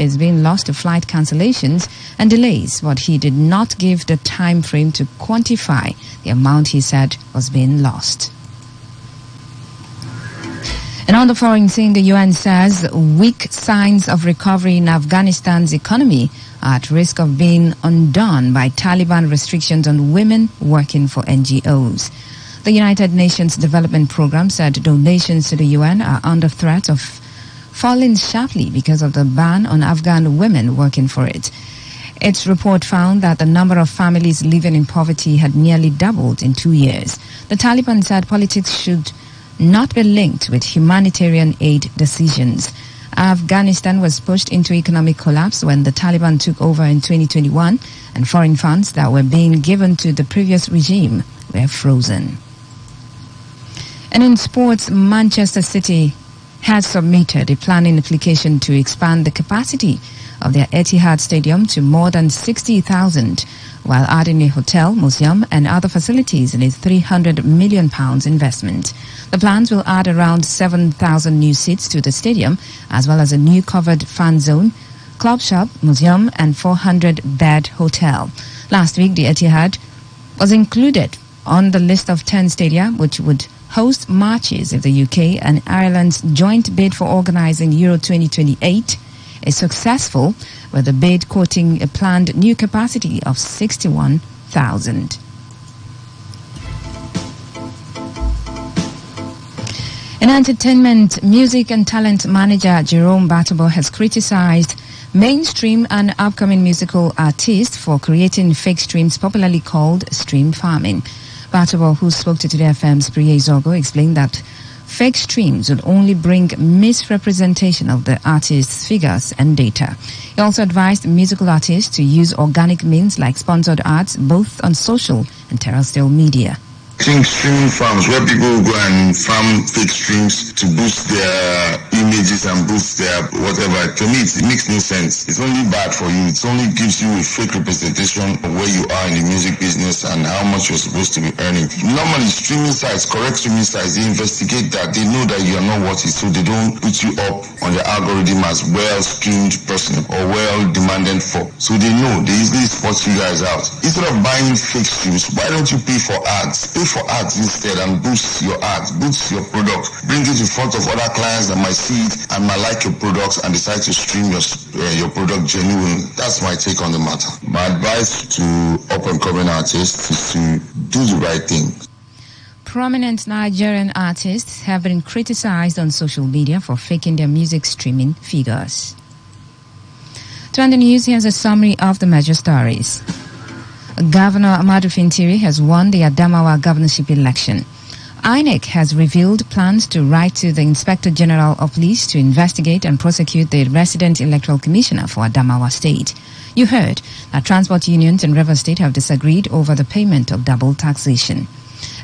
is being lost to flight cancellations and delays, but he did not give the time frame to quantify the amount he said was being lost. And on the foreign scene, the UN says weak signs of recovery in Afghanistan's economy are at risk of being undone by Taliban restrictions on women working for NGOs. The United Nations Development Programme said donations to the UN are under threat of falling sharply because of the ban on Afghan women working for it. Its report found that the number of families living in poverty had nearly doubled in 2 years. The Taliban said politics should not be linked with humanitarian aid decisions. Afghanistan was pushed into economic collapse when the Taliban took over in 2021, and foreign funds that were being given to the previous regime were frozen. And in sports, Manchester City has submitted a planning application to expand the capacity of their Etihad Stadium to more than 60,000, while adding a hotel, museum and other facilities in a £300 million investment. The plans will add around 7,000 new seats to the stadium, as well as a new covered fan zone, club shop, museum and 400-bed hotel. Last week, the Etihad was included on the list of 10 stadia which would host matches if the UK and Ireland's joint bid for organising Euro 2028 is successful, with the bid quoting a planned new capacity of 61,000. In entertainment, music and talent manager Jerome Batabo has criticized mainstream and upcoming musical artists for creating fake streams popularly called stream farming. Batabo, who spoke to Today FM's Priye Zogo, explained that fake streams would only bring misrepresentation of the artist's figures and data. He also advised musical artists to use organic means like sponsored ads both on social and terrestrial media. I think streaming farms where people go and farm fake streams to boost their images and boost their whatever, to me it makes no sense. It's only bad for you. It only gives you a fake representation of where you are in the music business and how much you're supposed to be earning. Normally streaming sites, correct streaming sites, they investigate that. They know that you are not what it is, so they don't put you up on the algorithm as well streamed person or well demanded for. So they know, they easily spot you guys out. Instead of buying fake streams, why don't you pay for ads? Pay for ads instead and boost your ads, boost your product, bring it in front of other clients that might see it and might like your products and decide to stream your product genuinely. That's my take on the matter. My advice to up-and-coming artists is to do the right thing. Prominent Nigerian artists have been criticized on social media for faking their music streaming figures. To end the news, here's a summary of the major stories. Governor Amadu Fintiri has won the Adamawa governorship election. INEC has revealed plans to write to the Inspector General of Police to investigate and prosecute the resident electoral commissioner for Adamawa State. You heard that transport unions in Rivers State have disagreed over the payment of double taxation.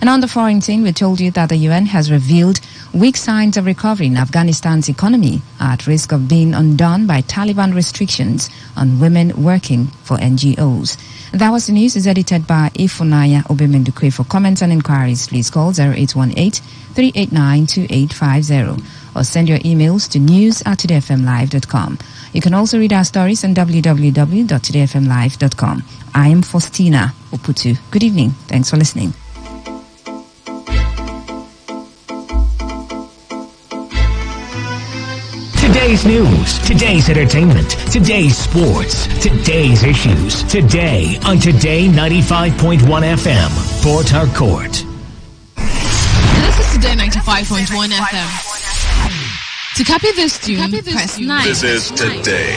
And on the foreign scene, we told you that the UN has revealed weak signs of recovery in Afghanistan's economy are at risk of being undone by Taliban restrictions on women working for NGOs. That was the news. Is edited by Ifunaya Obemendukwe. For comments and inquiries, please call 0818-389-2850 or send your emails to news@todayfmlive.com. You can also read our stories on www.todayfmlive.com. I am Faustina Oputu. Good evening. Thanks for listening. Today's news, today's entertainment, today's sports, today's issues. Today on Today95.1 FM, Port Harcourt. This is Today95.1 FM. To copy this tune, press 9. This is Today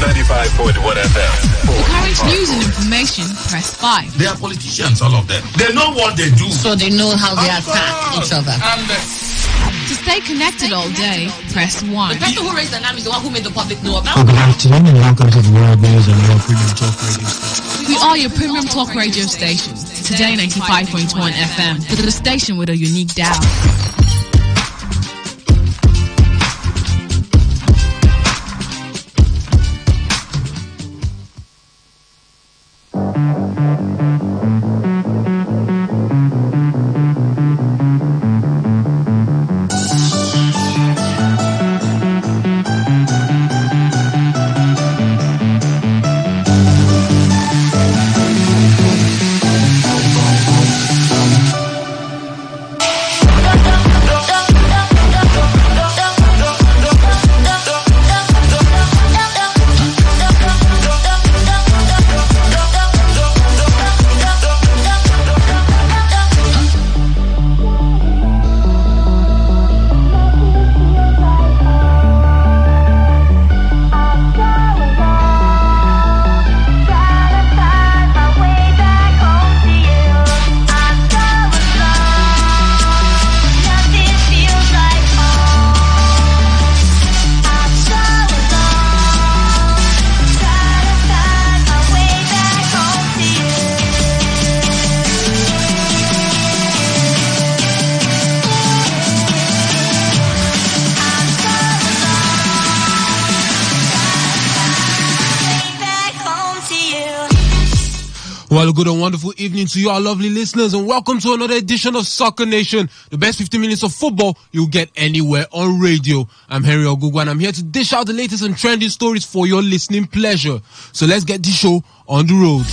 95.1 FM. For current news and information, press 5. They are politicians, all of them. They know what they do. So they know how they attack each other. To stay connected all day, press 1. The person who raised the alarm is the one who made the public know about it. Good afternoon and welcome to the World News and World Premium Talk Radio Station. We are your premium talk radio station. Today 95.1 FM. The station with a unique dial. Well, good and wonderful evening to you, our lovely listeners, and welcome to another edition of Soccer Nation, the best 15 minutes of football you'll get anywhere on radio. I'm Henry Ogugwa, and I'm here to dish out the latest and trending stories for your listening pleasure. So let's get this show on the road.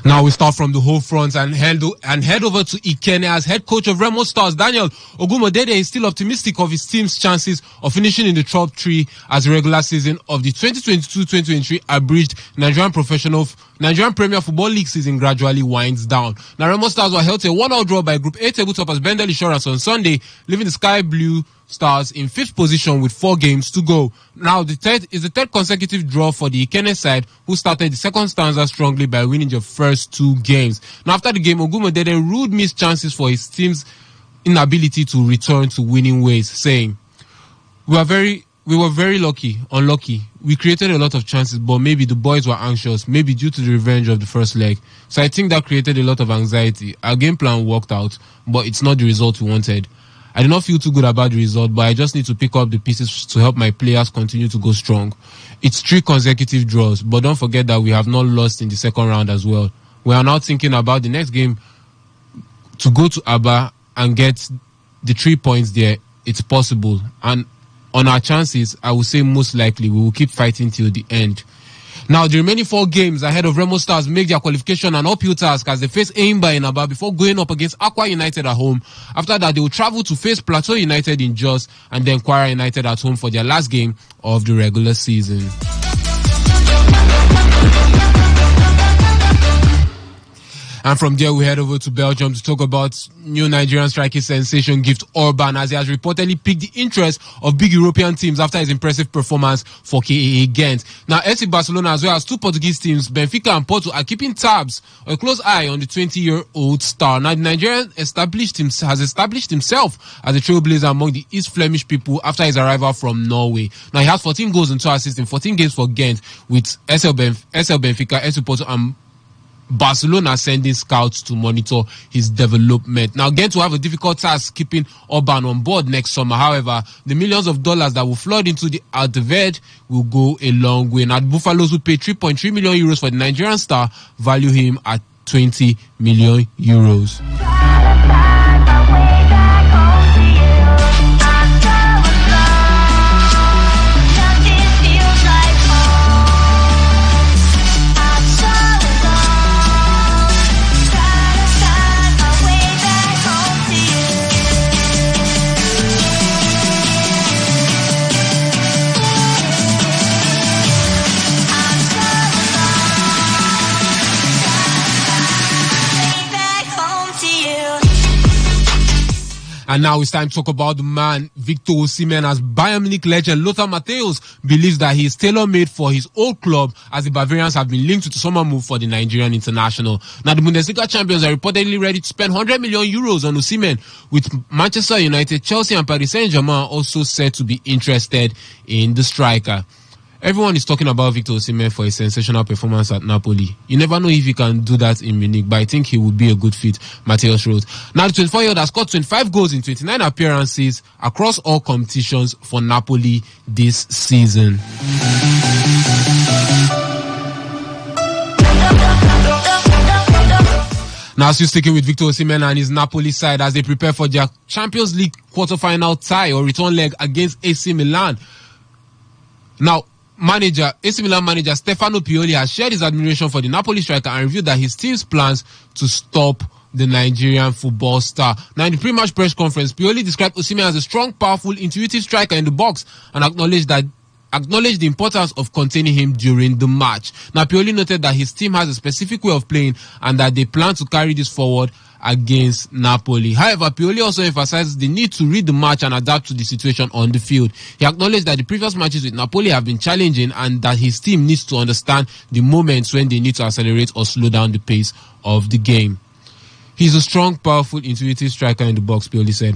Now we start from the whole front and head over to Ikene as head coach of Remo Stars. Daniel Ogumodede is still optimistic of his team's chances of finishing in the top three as the regular season of the 2022-2023 abridged Nigerian Premier Football League season gradually winds down. Now Remo Stars were held to a 1-1 draw by Group A table toppers Bendel Insurance on Sunday, leaving the Sky Blue Stars in 5th position with 4 games to go. Now, the third consecutive draw for the Ikene side, who started the second stanza strongly by winning the first 2 games. Now, after the game, Ogumodede ruled missed chances for his team's inability to return to winning ways, saying, We were very unlucky. We created a lot of chances, but maybe the boys were anxious, maybe due to the revenge of the first leg. So I think that created a lot of anxiety. Our game plan worked out, but it's not the result we wanted. I do not feel too good about the result, but I just need to pick up the pieces to help my players continue to go strong. It's 3 consecutive draws, but don't forget that we have not lost in the second round as well. We are now thinking about the next game to go to Aba and get the 3 points there. It's possible. And on our chances, I would say most likely we will keep fighting till the end. Now, the remaining 4 games ahead of Remo Stars make their qualification an uphill task as they face Eimba in Aba before going up against Aqua United at home. After that, they will travel to face Plateau United in Jos and then Kwara United at home for their last game of the regular season. And from there, we head over to Belgium to talk about new Nigerian striking sensation Gift Orban, as he has reportedly piqued the interest of big European teams after his impressive performance for KAA Ghent. Now, FC Barcelona, as well as 2 Portuguese teams, Benfica and Porto, are keeping tabs or a close eye on the 20-year-old star. Now, the Nigerian has established himself as a trailblazer among the East Flemish people after his arrival from Norway. Now, he has 14 goals and 2 assists in 14 games for Ghent, with SL Benfica, FC Porto, and Barcelona sending scouts to monitor his development. Now, Ghent will have a difficult task keeping Orban on board next summer. However, the millions of dollars that will flood into the Alteved will go a long way. Now, the Buffaloes will pay 3.3 million euros for the Nigerian star, value him at 20 million euros. And now it's time to talk about the man, Victor Osimhen, as Bayern Munich legend Lothar Matthäus believes that he is tailor-made for his old club, as the Bavarians have been linked to the summer move for the Nigerian international. Now, the Bundesliga champions are reportedly ready to spend 100 million euros on Osimhen, with Manchester United, Chelsea and Paris Saint-Germain also said to be interested in the striker. Everyone is talking about Victor Osimhen for his sensational performance at Napoli. You never know if he can do that in Munich, but I think he would be a good fit, Matthäus wrote. Now, the 24-year-old has scored 25 goals in 29 appearances across all competitions for Napoli this season. Now, still sticking with Victor Osimhen and his Napoli side as they prepare for their Champions League quarter-final tie or return leg against AC Milan. Now, AC Milan manager Stefano Pioli has shared his admiration for the Napoli striker and revealed that his team's plans to stop the Nigerian football star. Now, in the pre-match press conference, Pioli described Osimhen as a strong, powerful, intuitive striker in the box and acknowledged the importance of containing him during the match. Now, Pioli noted that his team has a specific way of playing and that they plan to carry this forward against Napoli. However, Pioli also emphasized the need to read the match and adapt to the situation on the field. He acknowledged that the previous matches with Napoli have been challenging and that his team needs to understand the moments when they need to accelerate or slow down the pace of the game. He's a strong, powerful, intuitive striker in the box, Pioli said.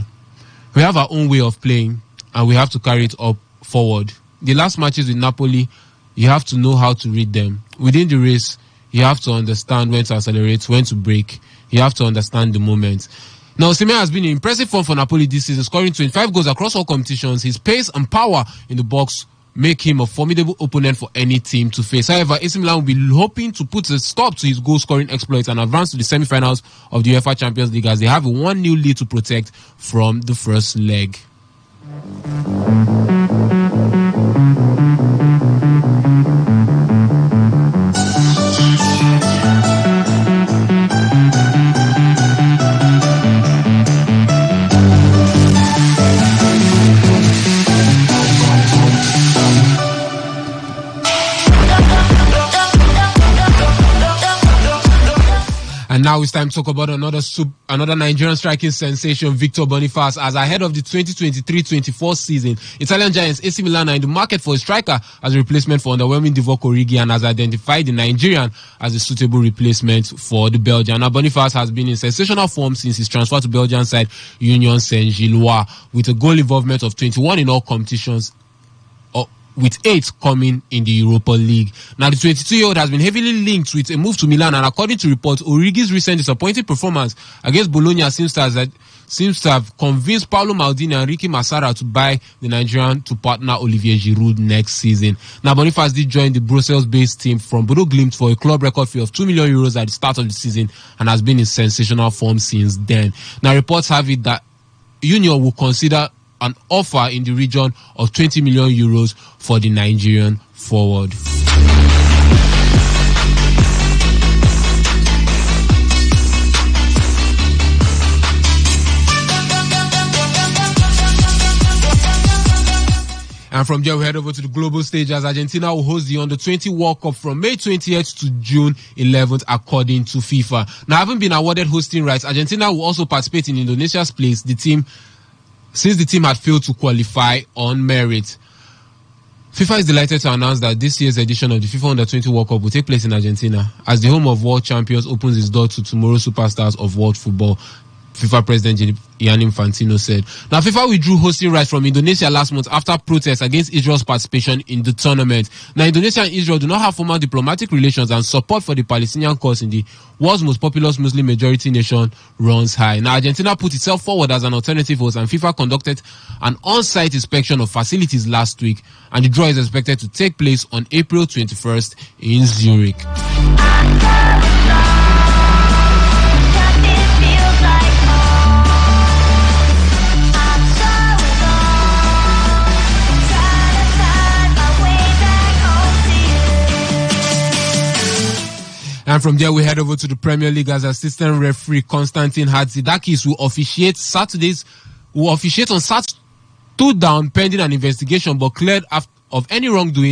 We have our own way of playing and we have to carry it up forward. The last matches with Napoli, you have to know how to read them. Within the race, You have to understand when to accelerate, when to brake. You have to understand the moment. Now, Osimhen has been in impressive form for Napoli this season, scoring 25 goals across all competitions. His pace and power in the box make him a formidable opponent for any team to face. However, AC Milan will be hoping to put a stop to his goal-scoring exploits and advance to the semi-finals of the UEFA Champions League as they have a 1-0 lead to protect from the first leg. And now it's time to talk about another Nigerian striking sensation, Victor Boniface, as ahead of the 2023-24 season. Italian giants AC Milan are in the market for a striker as a replacement for underwhelming Divock Origi and has identified the Nigerian as a suitable replacement for the Belgian. Now, Boniface has been in sensational form since his transfer to Belgian side Union Saint-Gilloise, with a goal involvement of 21 in all competitions, with 8 coming in the Europa League. Now, the 22-year-old has been heavily linked with a move to Milan, and according to reports, Origi's recent disappointing performance against Bologna seems to have convinced Paolo Maldini and Ricky Massara to buy the Nigerian to partner Olivier Giroud next season. Now, Boniface did join the Brussels-based team from Bodo Glimt for a club record fee of €2 million at the start of the season and has been in sensational form since then. Now, reports have it that Union will consider an offer in the region of €20 million for the Nigerian forward. And from there, we head over to the global stage as Argentina will host the Under-20 World Cup from May 20th to June 11th, according to FIFA. Now, having been awarded hosting rights, Argentina will also participate in Indonesia's place, since the team had failed to qualify on merit. FIFA is delighted to announce that this year's edition of the FIFA Under-20 World Cup will take place in Argentina as the home of world champions opens its door to tomorrow's superstars of world football, FIFA President Gianni Infantino said. Now, FIFA withdrew hosting rights from Indonesia last month after protests against Israel's participation in the tournament. Now, Indonesia and Israel do not have formal diplomatic relations, and support for the Palestinian cause in the world's most populous Muslim majority nation runs high. Now, Argentina put itself forward as an alternative host, and FIFA conducted an on-site inspection of facilities last week, and the draw is expected to take place on April 21st in Zurich. And from there, we head over to the Premier League as assistant referee Konstantin Hatzidakis will officiate on Saturday, stood down pending an investigation but cleared of any wrongdoing